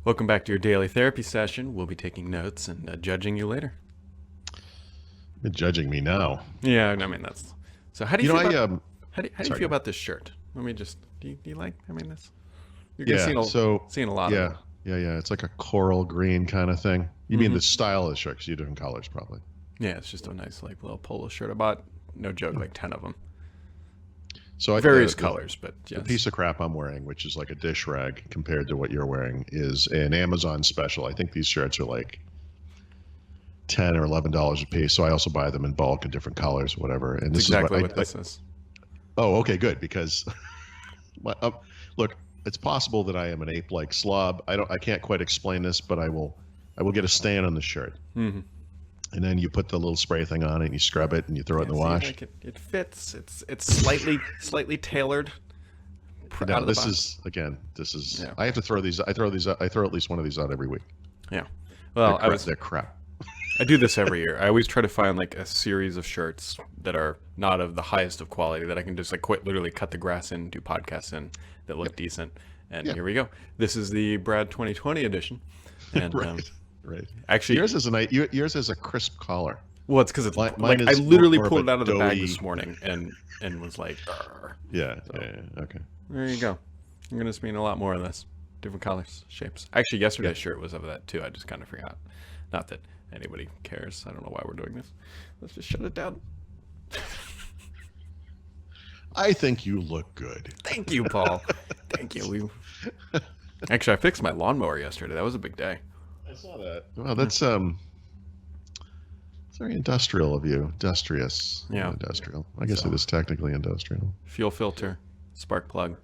Welcome back to your daily therapy session. We'll be taking notes and judging you later. You're judging me now. Yeah, I mean that's. So how do you You know, feel I about how do you sorry. feel about this shirt? Let me just. Do you like? I mean this. You're gonna Yeah. So seeing a lot of yeah, it. yeah. It's like a coral green kind of thing. You mean Mm-hmm. the style of the shirt? Because you do different colors, probably. Yeah, it's just a nice like little polo shirt. I bought, no joke, like 10 of them, So various colors, but the yes. piece of crap I'm wearing, which is like a dish rag compared to what you're wearing, is an Amazon special. I think these shirts are like $10 or $11 a piece. So I also buy them in bulk in different colors, whatever. And That's this exactly is what this is. oh, okay, good. Because look, it's possible that I am an ape-like slob. I can't quite explain this, but I will get a stain on the shirt. Mm-hmm. And then you put the little spray thing on it, and you scrub it, and you throw it in the wash. Like it fits. It's slightly tailored. Now, this is again. This is. Yeah. I have to throw these. I throw at least one of these out every week. Yeah. Well, They're crap. I do this every year. I always try to find like a series of shirts that are not of the highest of quality that I can just like quite literally cut the grass in, do podcasts in that look decent. And here we go. This is the Brad 2020 edition. And Right. actually, yours is a crisp collar. well, it's because it's Mine like I is literally more of pulled it a out of the bag doughy- this morning and was like, "Arr." Yeah. Okay. There you go. I'm gonna see a lot more of this, different colors, shapes. Actually, yesterday's shirt was of that too. I just kind of forgot. Not that anybody cares. I don't know why we're doing this. Let's just shut it down. I think you look good. Thank you, Paul. Thank you. Actually, I fixed my lawnmower yesterday. That was a big day. I saw that. Well, that's it's very industrial of you. Industrious. Yeah. Industrial. I guess it is technically industrial. Fuel filter, spark plug,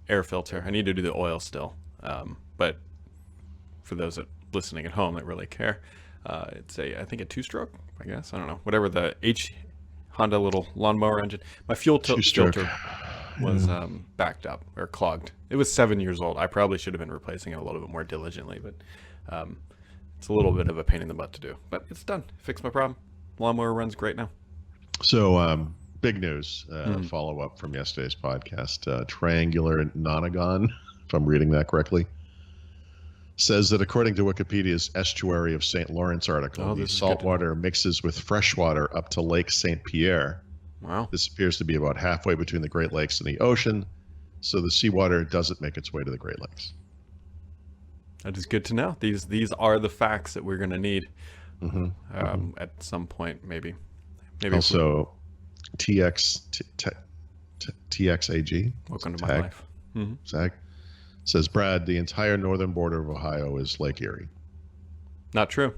air filter. I need to do the oil still. But for those that listening at home that really care, it's I think a 2-stroke, I guess. I don't know. Whatever the Honda little lawnmower engine. My fuel filter was backed up or clogged. It was 7 years old. I probably should have been replacing it a little bit more diligently, but it's a little bit of a pain in the butt to do. But it's done. Fixed my problem. Lawnmower runs great now. So, big news. Follow up from yesterday's podcast. Triangular Nonagon, if I'm reading that correctly, says that according to Wikipedia's Estuary of St. Lawrence article, the saltwater mixes with freshwater up to Lake St. Pierre. Wow. This appears to be about halfway between the Great Lakes and the ocean, so the seawater doesn't make its way to the Great Lakes. That is good to know. These are the facts that we're going to need at some point, maybe. Also, TXAG. Welcome to my life. Zach says, Brad, the entire northern border of Ohio is Lake Erie. Not true.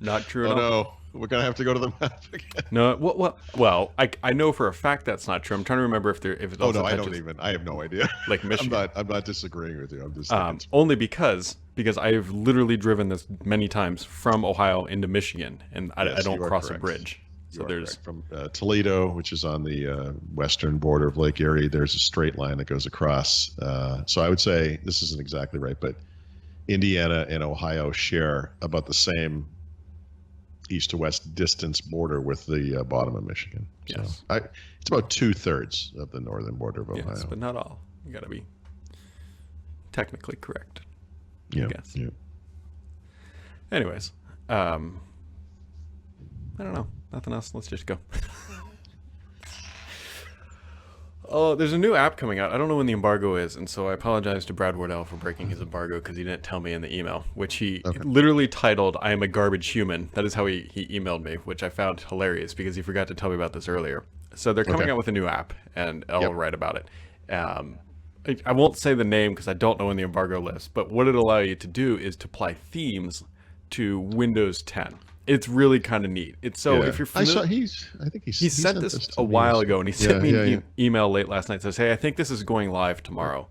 Not true at all. No. We're going to have to go to the map again. No, well, I know for a fact that's not true. I'm trying to remember if it also I don't even. I have no idea. Like Michigan. I'm not disagreeing with you. I'm just only because I've literally driven this many times from Ohio into Michigan, and I don't cross a bridge. So there's from Toledo, which is on the western border of Lake Erie. There's a straight line that goes across. So I would say this isn't exactly right, but Indiana and Ohio share about the same east to west distance border with the bottom of Michigan. So yes. It's about 2/3 of the northern border of Ohio. Yes, but not all. You got to be technically correct. Yeah. I guess. Yeah. Anyways, I don't know. Nothing else. Let's just go. Oh, there's a new app coming out. I don't know when the embargo is, and so I apologize to Brad Wardell for breaking his embargo because he didn't tell me in the email, which he literally titled, "I am a garbage human." That is how he emailed me, which I found hilarious because he forgot to tell me about this earlier. So they're coming out with a new app, and I'll write about it. I won't say the name because I don't know when the embargo lifts, but what it'll allow you to do is to apply themes to Windows 10. It's really kind of neat. It's so if you're familiar, I think he sent this a while ago, and he sent me an email late last night. Says, "Hey, I think this is going live tomorrow."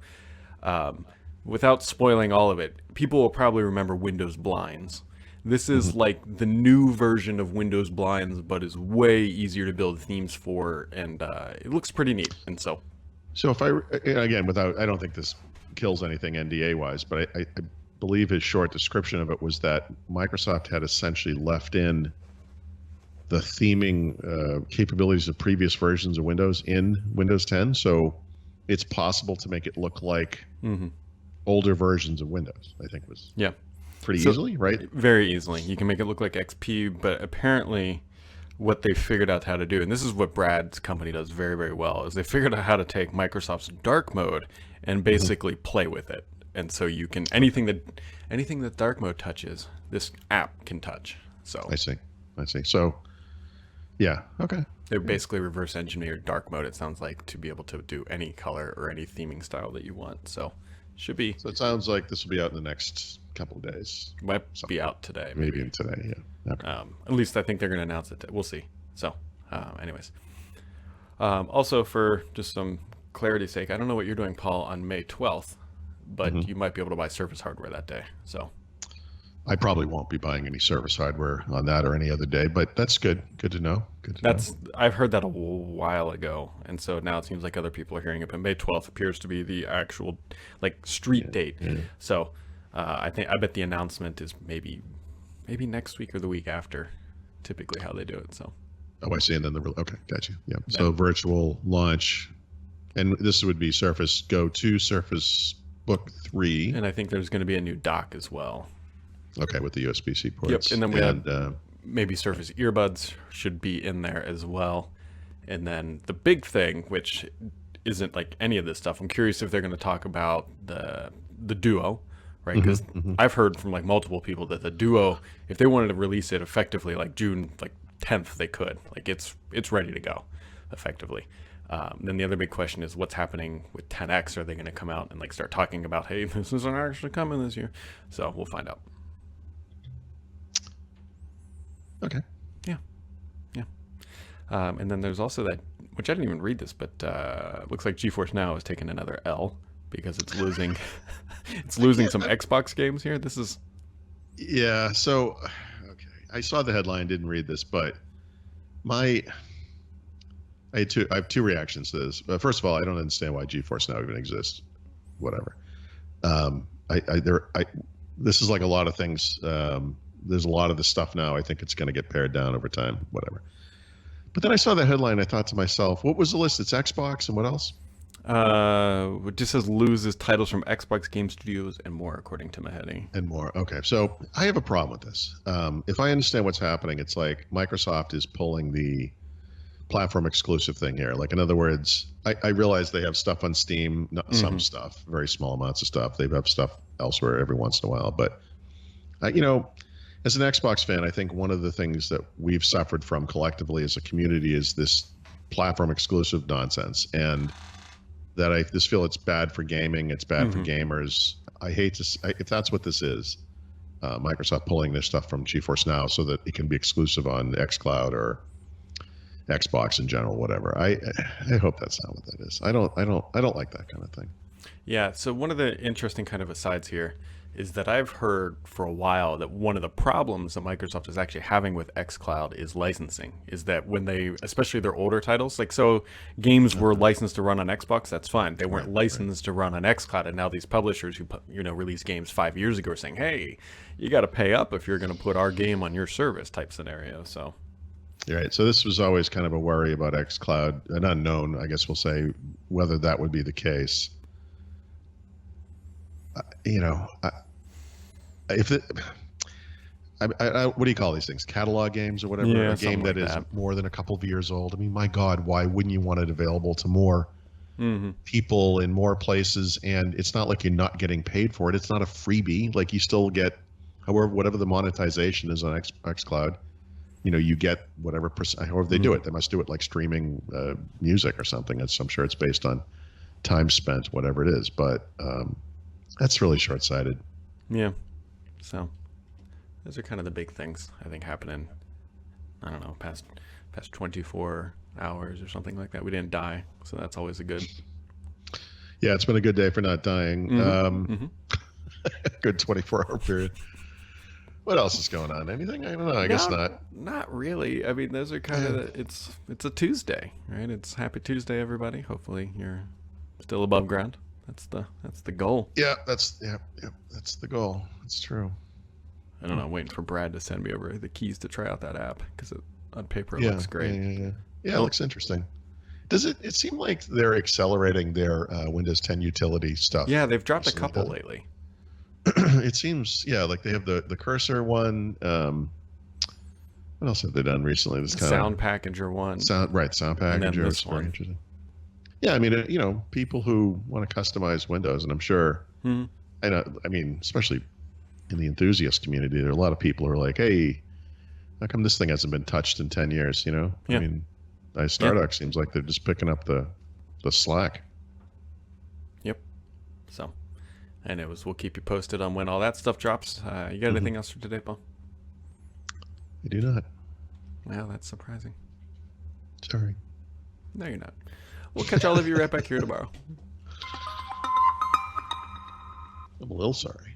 Without spoiling all of it, people will probably remember Windows Blinds. This is like the new version of Windows Blinds, but is way easier to build themes for, and it looks pretty neat. And so if I don't think this kills anything NDA wise, but I believe his short description of it was that Microsoft had essentially left in the theming capabilities of previous versions of Windows in Windows 10. So it's possible to make it look like Mm-hmm. older versions of Windows. I think was Yeah. pretty So easily, right? very easily. You can make it look like XP, but apparently what they figured out how to do, and this is what Brad's company does very, very well, is they figured out how to take Microsoft's dark mode and basically play with it. And so you can anything that dark mode touches, this app can touch. So I see. So, yeah, okay. they basically reverse engineered dark mode, it sounds like, to be able to do any color or any theming style that you want. So should be So it sounds like this will be out in the next couple of days. might be out today. Maybe in today, yeah. Okay. At least I think they're going to announce it. We'll see. So, anyways. Also, for just some clarity's sake, I don't know what you're doing, Paul, on May 12th, but you might be able to buy Surface hardware that day. So, I probably won't be buying any Surface hardware on that or any other day, but that's good. Good to know. I've heard that a while ago, and so now it seems like other people are hearing it. But May 12th appears to be the actual street date. Yeah. So, I bet the announcement is maybe next week or the week after. Typically, how they do it. So. Oh, I see. And then okay, gotcha. Yeah. So virtual launch, and this would be Surface Go 2, Surface Book 3, and I think there's going to be a new dock as well. Okay, with the USB-C ports. Yep, and then we had maybe Surface earbuds should be in there as well. And then the big thing, which isn't like any of this stuff, I'm curious if they're going to talk about the Duo, right? Because I've heard from multiple people that the Duo, if they wanted to release it effectively June 10th, they could. It's ready to go effectively. Then the other big question is what's happening with 10X. Are they going to come out and start talking about, hey, this isn't actually coming this year? So we'll find out. Okay. Yeah. And then there's also that, which I didn't even read this, but looks like GeForce Now is taking another L because it's losing some Xbox games here. This is. Yeah. So, okay. I saw the headline, didn't read this, but I have two reactions to this. First of all, I don't understand why GeForce Now even exists. Whatever. This is like a lot of things. There's a lot of the stuff now. I think it's going to get pared down over time. Whatever. But then I saw the headline. I thought to myself, what was the list? It's Xbox and what else? It just says loses titles from Xbox Game Studios and more, according to Mahedi. And more. Okay. So I have a problem with this. If I understand what's happening, it's like Microsoft is pulling the platform exclusive thing here. In other words, I realize they have stuff on Steam, some stuff, very small amounts of stuff. They have stuff elsewhere every once in a while. But, as an Xbox fan, I think one of the things that we've suffered from collectively as a community is this platform exclusive nonsense. And that I just feel it's bad for gaming. It's bad for gamers. I hate to if that's what this is, Microsoft pulling their stuff from GeForce Now so that it can be exclusive on xCloud or Xbox in general, whatever. I hope that's not what that is. I don't like that kind of thing. Yeah. So one of the interesting kind of asides here is that I've heard for a while that one of the problems that Microsoft is actually having with xCloud is licensing. Is that when they, especially their older titles, so games were licensed to run on Xbox, that's fine. They weren't licensed to run on xCloud, and now these publishers who released games 5 years ago are saying, hey, you got to pay up if you're going to put our game on your service type scenario. So. Right. So this was always kind of a worry about xCloud, an unknown, I guess we'll say, whether that would be the case. What do you call these things? Catalog games or whatever? Yeah, a game that is more than a couple of years old. I mean, my God, why wouldn't you want it available to more people in more places? And it's not like you're not getting paid for it. It's not a freebie. You still get, whatever the monetization is on xCloud. You get whatever percent. However they do it, they must do it like streaming music or something. I'm sure it's based on time spent, whatever it is. But that's really short-sighted. Yeah. So those are kind of the big things I think happening. I don't know, past 24 hours or something like that. We didn't die, so that's always a good. Yeah, it's been a good day for not dying. Good 24-hour period. What else is going on? Anything? I don't know. I guess not. Not really. I mean, those are kind of it's a Tuesday, right? It's Happy Tuesday, everybody. Hopefully, you're still above ground. That's the goal. Yeah, that's the goal. It's true. I don't know. I'm waiting for Brad to send me over the keys to try out that app because on paper it looks great. Yeah, it looks interesting. Does it seem like they're accelerating their Windows 10 utility stuff? Yeah, they've dropped a Something couple like lately. that? It seems, yeah, like they have the cursor one. What else have they done recently? This kind Sound of packager one. sound And then packager. this It's very one. interesting. Yeah, I mean, people who want to customize Windows, and I'm sure, I mean, especially in the enthusiast community, there are a lot of people who are like, hey, how come this thing hasn't been touched in 10 years? Yeah. I mean, Stardock seems like they're just picking up the slack. Yep. So, we'll keep you posted on when all that stuff drops. You got anything else for today, Paul? I do not. Well, that's surprising. Sorry. No, you're not. We'll catch all of you right back here tomorrow. I'm a little sorry.